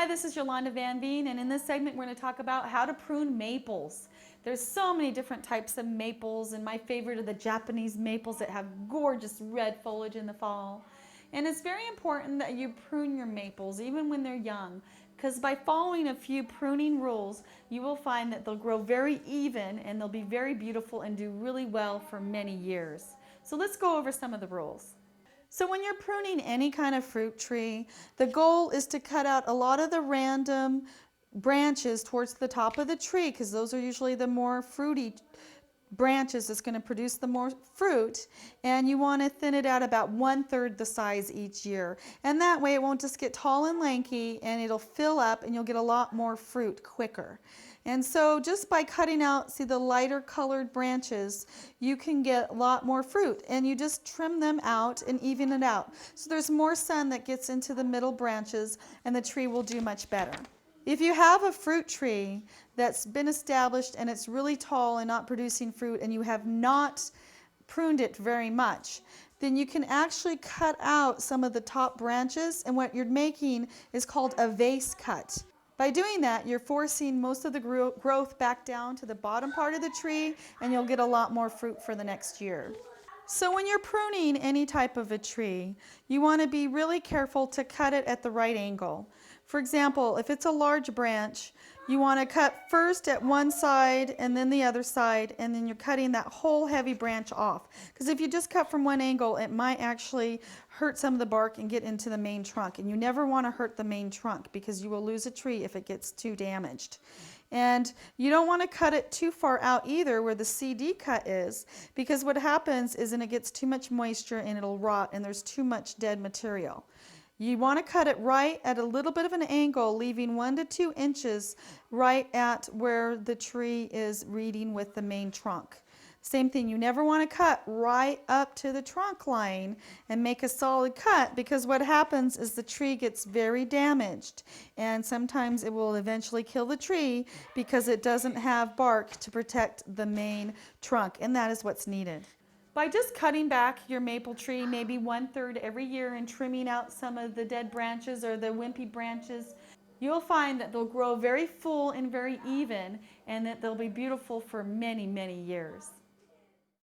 Hi, this is Yolanda Van Veen, and in this segment we're going to talk about how to prune maples. There's so many different types of maples, and my favorite are the Japanese maples that have gorgeous red foliage in the fall. And it's very important that you prune your maples even when they're young, because by following a few pruning rules, you will find that they'll grow very even and they'll be very beautiful and do really well for many years. So let's go over some of the rules. So when you're pruning any kind of fruit tree, the goal is to cut out a lot of the random branches towards the top of the tree, because those are usually the more fruity branches that's going to produce the more fruit, and you want to thin it out about 1/3 the size each year, and that way it won't just get tall and lanky, and it'll fill up and you'll get a lot more fruit quicker. And so just by cutting out, see the lighter colored branches, you can get a lot more fruit, and you just trim them out and even it out so there's more sun that gets into the middle branches and the tree will do much better. If you have a fruit tree that's been established and it's really tall and not producing fruit, and you have not pruned it very much, then you can actually cut out some of the top branches, and what you're making is called a vase cut. By doing that, you're forcing most of the growth back down to the bottom part of the tree, and you'll get a lot more fruit for the next year. So when you're pruning any type of a tree, you want to be really careful to cut it at the right angle. For example, if it's a large branch, you want to cut first at one side and then the other side, and then you're cutting that whole heavy branch off. Because if you just cut from one angle, it might actually hurt some of the bark and get into the main trunk. And you never want to hurt the main trunk, because you will lose a tree if it gets too damaged. And you don't want to cut it too far out either where the CD cut is, because what happens is then it gets too much moisture and it'll rot and there's too much dead material. You want to cut it right at a little bit of an angle, leaving 1 to 2 inches right at where the tree is reading with the main trunk. Same thing, you never want to cut right up to the trunk line and make a solid cut, because what happens is the tree gets very damaged, and sometimes it will eventually kill the tree because it doesn't have bark to protect the main trunk, and that is what's needed. By just cutting back your maple tree maybe 1/3 every year and trimming out some of the dead branches or the wimpy branches, you'll find that they'll grow very full and very even, and that they'll be beautiful for many, many years.